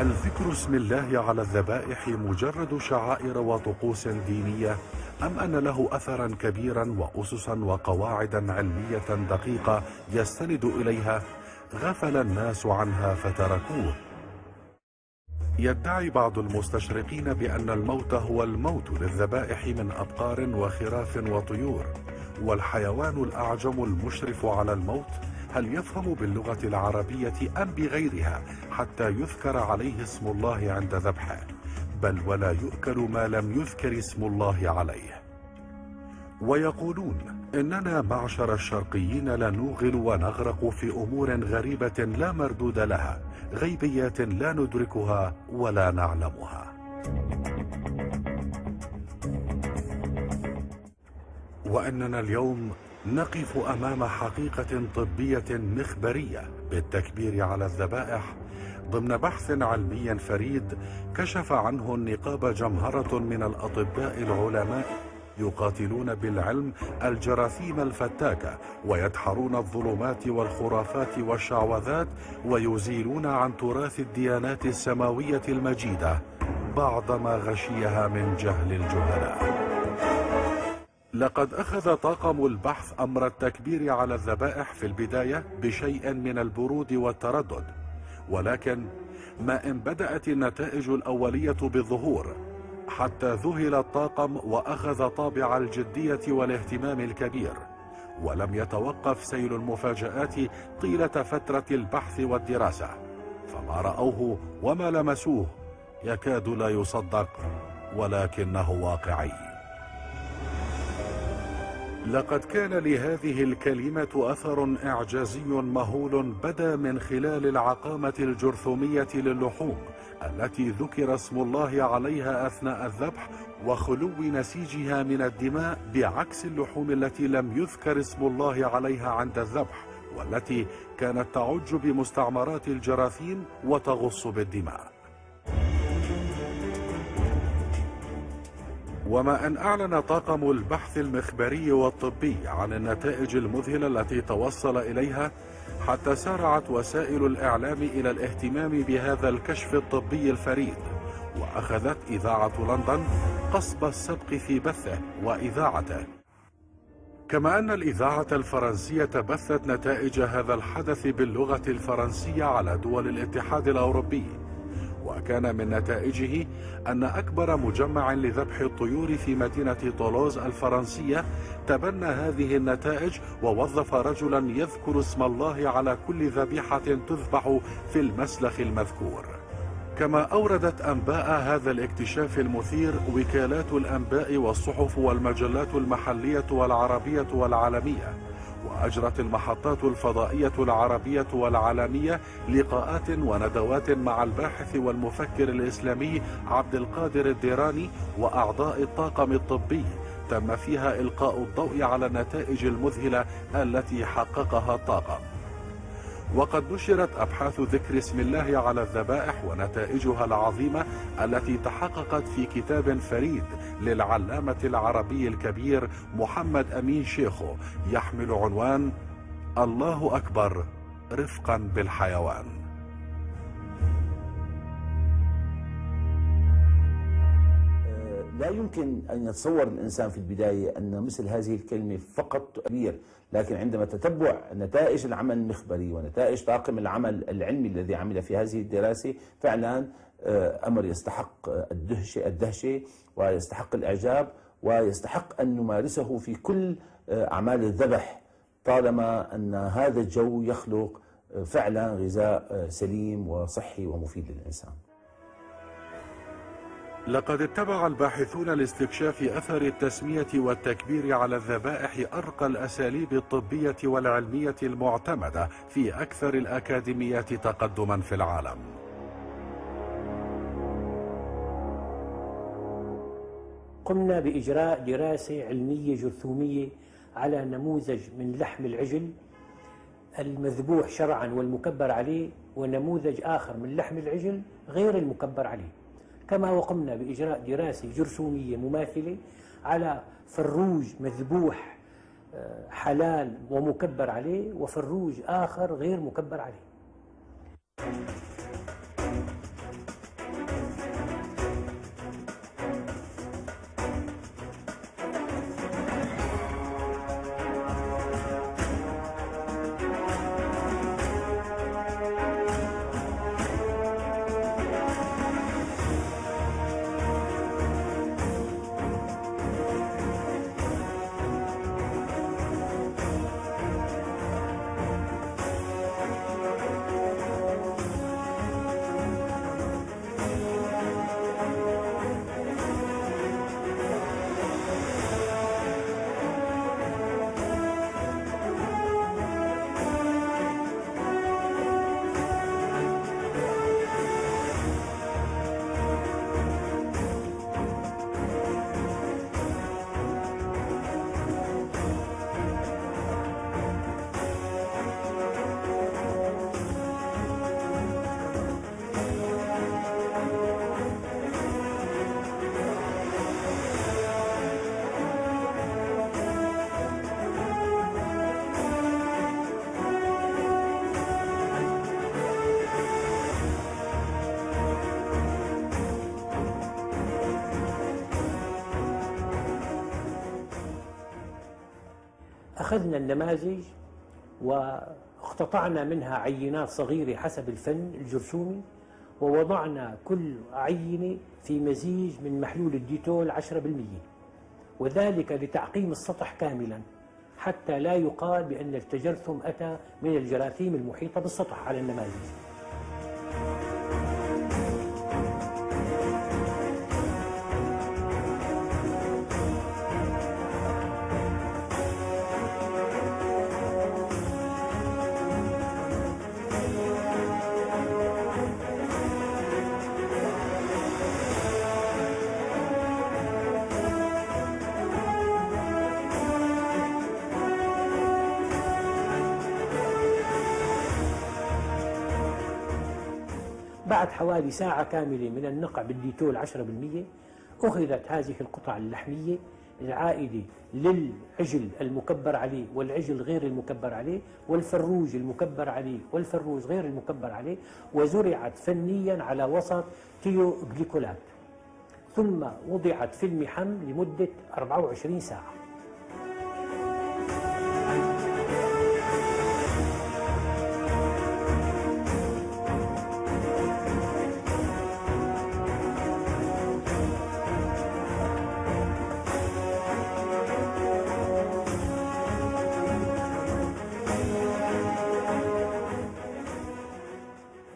هل ذكر اسم الله على الذبائح مجرد شعائر وطقوس دينية، أم أن له أثرا كبيرا وأسسا وقواعدا علمية دقيقة يستند إليها غفل الناس عنها فتركوه؟ يدعي بعض المستشرقين بأن الموت هو الموت للذبائح من أبقار وخراف وطيور، والحيوان الأعجم المشرف على الموت هل يفهم باللغة العربية أم بغيرها حتى يذكر عليه اسم الله عند ذبحه، بل ولا يؤكل ما لم يذكر اسم الله عليه. ويقولون إننا معشر الشرقيين لنوغل ونغرق في أمور غريبة لا مردود لها، غيبيات لا ندركها ولا نعلمها. وإننا اليوم نقف أمام حقيقة طبية مخبرية بالتكبير على الذبائح ضمن بحث علمي فريد كشف عنه النقاب جمهرة من الأطباء العلماء يقاتلون بالعلم الجراثيم الفتاكة، ويدحرون الظلمات والخرافات والشعوذات، ويزيلون عن تراث الديانات السماوية المجيدة بعض ما غشيها من جهل الجهلاء. لقد أخذ طاقم البحث أمر التكبير على الذبائح في البداية بشيء من البرود والتردد، ولكن ما إن بدأت النتائج الأولية بالظهور حتى ذهل الطاقم وأخذ طابع الجدية والاهتمام الكبير، ولم يتوقف سيل المفاجآت طيلة فترة البحث والدراسة، فما رأوه وما لمسوه يكاد لا يصدق ولكنه واقعي. لقد كان لهذه الكلمة أثر إعجازي مهول بدا من خلال العقامة الجرثومية للحوم التي ذكر اسم الله عليها أثناء الذبح، وخلو نسيجها من الدماء بعكس اللحوم التي لم يذكر اسم الله عليها عند الذبح، والتي كانت تعج بمستعمرات الجراثيم وتغص بالدماء. وما أن أعلن طاقم البحث المخبري والطبي عن النتائج المذهلة التي توصل إليها، حتى سارعت وسائل الإعلام إلى الاهتمام بهذا الكشف الطبي الفريد، وأخذت إذاعة لندن قصب السبق في بثه وإذاعته، كما أن الإذاعة الفرنسية بثت نتائج هذا الحدث باللغة الفرنسية على دول الاتحاد الأوروبي. وكان من نتائجه أن أكبر مجمع لذبح الطيور في مدينة طولوز الفرنسية تبنى هذه النتائج ووظف رجلا يذكر اسم الله على كل ذبيحة تذبح في المسلخ المذكور. كما أوردت أنباء هذا الاكتشاف المثير وكالات الأنباء والصحف والمجلات المحلية والعربية والعالمية، وأجرت المحطات الفضائية العربية والعالمية لقاءات وندوات مع الباحث والمفكر الإسلامي عبد القادر الديراني وأعضاء الطاقم الطبي، تم فيها إلقاء الضوء على النتائج المذهلة التي حققها الطاقم. وقد نشرت أبحاث ذكر اسم الله على الذبائح ونتائجها العظيمة التي تحققت في كتاب فريد للعلامة العربي الكبير محمد أمين شيخو يحمل عنوان الله أكبر رفقا بالحيوان. لا يمكن أن يتصور الإنسان في البداية أن مثل هذه الكلمة فقط تكبير، لكن عندما تتبع نتائج العمل المخبري ونتائج طاقم العمل العلمي الذي عمل في هذه الدراسة، فعلا أمر يستحق الدهشة ويستحق الإعجاب ويستحق أن نمارسه في كل أعمال الذبح، طالما أن هذا الجو يخلق فعلا غذاء سليم وصحي ومفيد للإنسان. لقد اتبع الباحثون لاستكشاف أثر التسمية والتكبير على الذبائح أرقى الأساليب الطبية والعلمية المعتمدة في أكثر الأكاديميات تقدما في العالم. قمنا بإجراء دراسة علمية جرثومية على نموذج من لحم العجل المذبوح شرعا والمكبر عليه، ونموذج آخر من لحم العجل غير المكبر عليه. كما وقمنا بإجراء دراسة جرثومية مماثلة على فروج مذبوح حلال ومكبر عليه، وفروج آخر غير مكبر عليه. أخذنا النماذج واقتطعنا منها عينات صغيرة حسب الفن الجرثومي، ووضعنا كل عينة في مزيج من محلول الديتول 10%، وذلك لتعقيم السطح كاملا حتى لا يقال بأن التجرثم أتى من الجراثيم المحيطة بالسطح على النماذج. بعد حوالي ساعة كاملة من النقع بالديتول 10%، أخذت هذه القطع اللحمية العائدة للعجل المكبر عليه والعجل غير المكبر عليه والفروج المكبر عليه والفروج غير المكبر عليه، وزرعت فنيا على وسط تيوغليكولات، ثم وضعت في المحم لمدة 24 ساعة.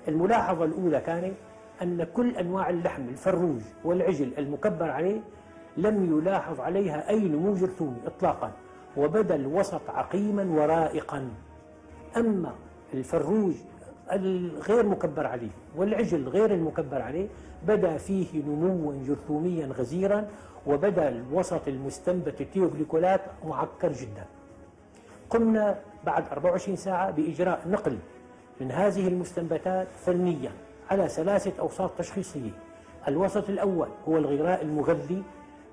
الملاحظة الأولى كانت أن كل أنواع اللحم الفروج والعجل المكبر عليه لم يلاحظ عليها أي نمو جرثومي إطلاقا، وبدا الوسط عقيما ورائقا. أما الفروج الغير مكبر عليه والعجل غير المكبر عليه بدا فيه نموا جرثوميا غزيرا، وبدا الوسط المستنبت التيوغليكولات معكر جدا. قمنا بعد 24 ساعة بإجراء نقل من هذه المستنبتات فنيا على 3 أوساط تشخيصية. الوسط الأول هو الغذاء المغذي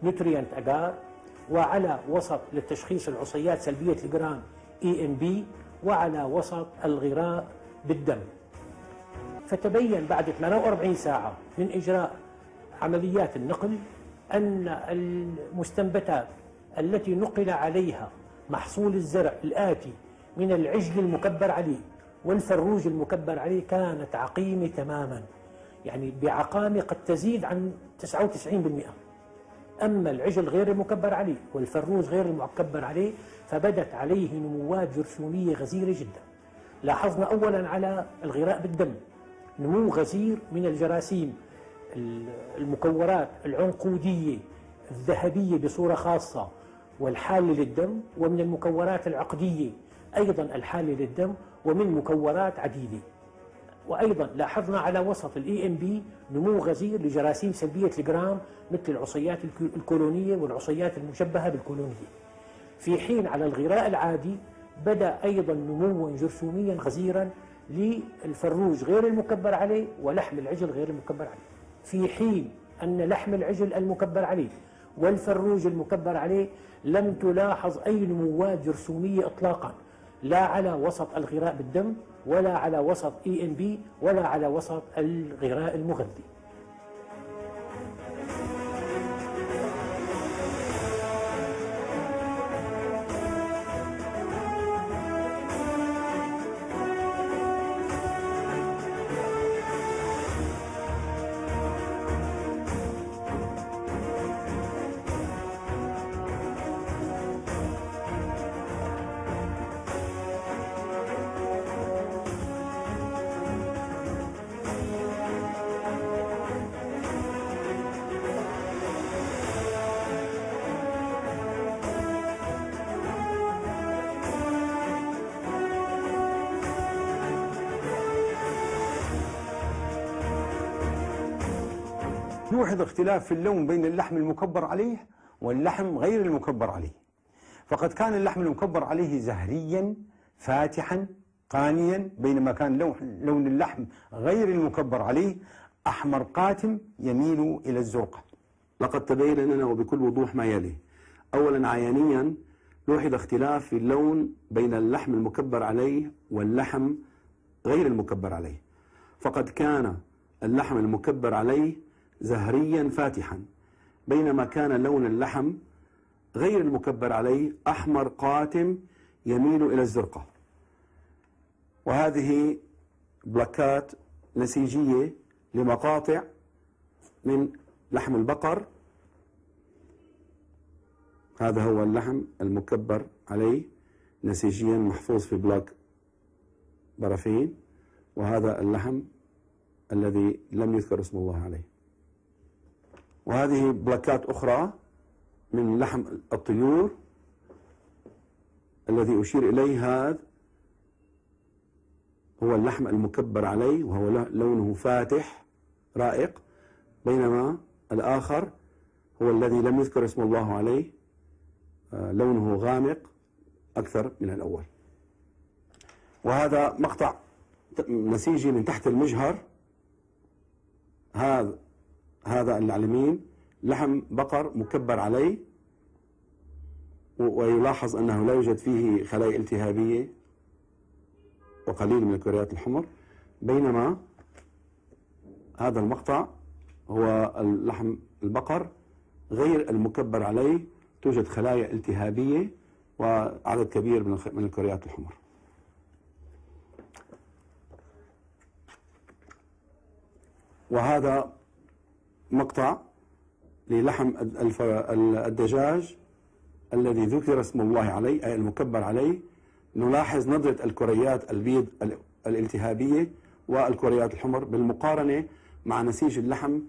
نوتريانت أجار، وعلى وسط للتشخيص العصيات سلبية الجرام ENB، وعلى وسط الغذاء بالدم. فتبين بعد 48 ساعة من إجراء عمليات النقل أن المستنبتات التي نقل عليها محصول الزرع الآتي من العجل المكبر عليه والفروج المكبر عليه كانت عقيمة تماما، يعني بعقامة قد تزيد عن 99%. أما العجل غير المكبر عليه والفروج غير المكبر عليه فبدت عليه نموات جرثومية غزيرة جدا. لاحظنا أولا على الغذاء بالدم نمو غزير من الجراثيم المكورات العنقودية الذهبية بصورة خاصة والحالة للدم، ومن المكورات العقدية أيضا الحالة للدم، ومن مكورات عديدة. وأيضا لاحظنا على وسط ENB نمو غزير لجراثيم سلبية الجرام مثل العصيات الكولونية والعصيات المشبهة بالكولونية، في حين على الغذاء العادي بدأ أيضا نموا جرثوميا غزيرا للفروج غير المكبر عليه ولحم العجل غير المكبر عليه، في حين أن لحم العجل المكبر عليه والفروج المكبر عليه لم تلاحظ أي نموات جرثومية إطلاقا، لا على وسط الغذاء بالدم ولا على وسط ENB ولا على وسط الغذاء المغذي. يوحظ اختلاف في اللون بين اللحم المكبر عليه واللحم غير المكبر عليه، فقد كان اللحم المكبر عليه زهريا فاتحا قانيا، بينما كان لون اللحم غير المكبر عليه أحمر قاتم يميل إلى الزرقة. لقد تبين لنا وبكل وضوح ما يلي: أولا عيانيا لوحظ اختلاف في اللون بين اللحم المكبر عليه واللحم غير المكبر عليه، فقد كان اللحم المكبر عليه زهريا فاتحا، بينما كان لون اللحم غير المكبر عليه أحمر قاتم يميل إلى الزرقة. وهذه بلاكات نسيجية لمقاطع من لحم البقر. هذا هو اللحم المكبر عليه نسيجيا محفوظ في بلاك برافين، وهذا اللحم الذي لم يذكر اسم الله عليه. وهذه بلاكات أخرى من لحم الطيور الذي أشير إليه، هذا هو اللحم المكبر عليه وهو لونه فاتح رائق، بينما الآخر هو الذي لم يذكر اسم الله عليه لونه غامق أكثر من الأول. وهذا مقطع نسيجي من تحت المجهر. هذا اللي على اليمين لحم بقر مكبر عليه، ويلاحظ أنه لا يوجد فيه خلايا التهابية وقليل من الكريات الحمر، بينما هذا المقطع هو اللحم البقر غير المكبر عليه، توجد خلايا التهابية وعدد كبير من الكريات الحمر. وهذا مقطع للحم الدجاج الذي ذكر اسم الله عليه أي المكبر عليه. نلاحظ ندرة الكريات البيض الالتهابية والكريات الحمر بالمقارنة مع نسيج اللحم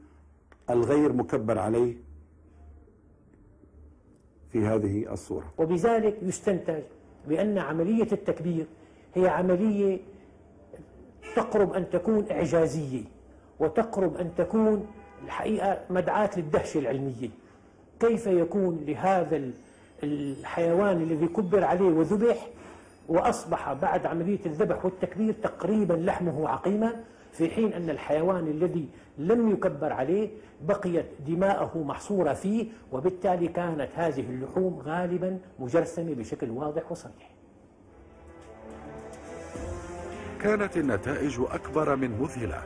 الغير مكبر عليه في هذه الصورة. وبذلك يستنتج بأن عملية التكبير هي عملية تقرب أن تكون إعجازية، وتقرب أن تكون الحقيقة مدعاة للدهشة العلمية. كيف يكون لهذا الحيوان الذي كبر عليه وذبح وأصبح بعد عملية الذبح والتكبير تقريبا لحمه عقيما، في حين أن الحيوان الذي لم يكبر عليه بقيت دماءه محصورة فيه، وبالتالي كانت هذه اللحوم غالبا مجرثمة بشكل واضح وصريح. كانت النتائج أكبر من مذهلة،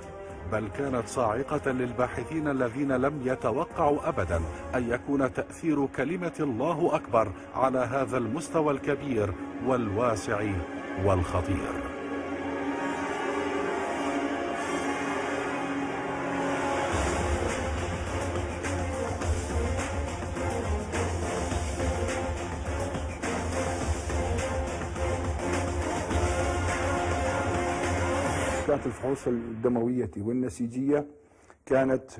بل كانت صاعقة للباحثين الذين لم يتوقعوا أبدا أن يكون تأثير كلمة الله أكبر على هذا المستوى الكبير والواسع والخطير. كانت الفحوص الدموية والنسيجية كانت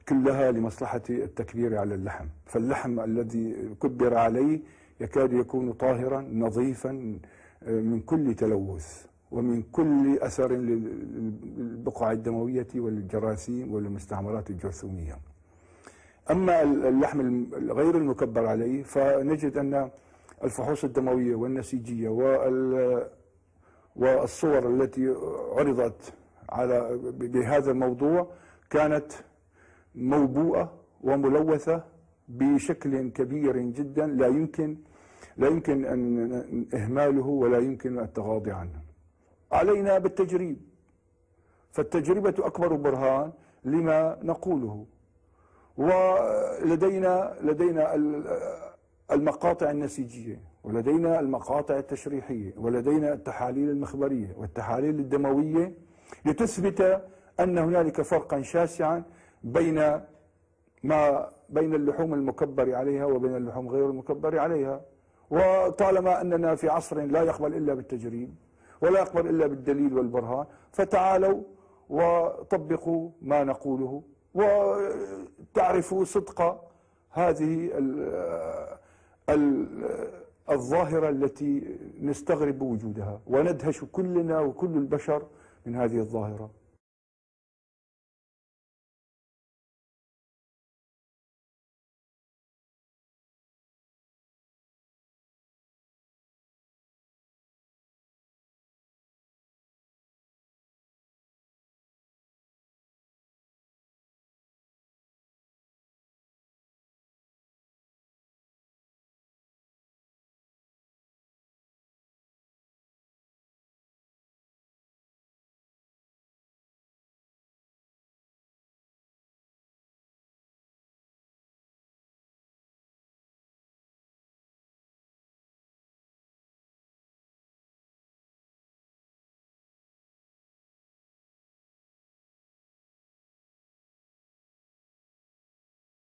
كلها لمصلحة التكبير على اللحم، فاللحم الذي كبر عليه يكاد يكون طاهرا نظيفا من كل تلوث ومن كل أثر للبقع الدموية والجراثيم والمستعمرات الجرثومية. أما اللحم غير المكبر عليه فنجد أن الفحوص الدموية والنسيجية والصور التي عرضت بهذا الموضوع كانت موبوءة وملوثة بشكل كبير جدا، لا يمكن أن إهماله ولا يمكن التغاضي عنه. علينا بالتجريب، فالتجربة أكبر برهان لما نقوله. ولدينا المقاطع النسيجية، ولدينا المقاطع التشريحية، ولدينا التحاليل المخبرية والتحاليل الدموية لتثبت أن هنالك فرقا شاسعا بين اللحوم المكبر عليها وبين اللحوم غير المكبر عليها. وطالما أننا في عصر لا يقبل إلا بالتجريب ولا يقبل إلا بالدليل والبرهان، فتعالوا وطبقوا ما نقوله وتعرفوا صدق هذه الظاهرة التي نستغرب وجودها، وندهش كلنا وكل البشر من هذه الظاهرة.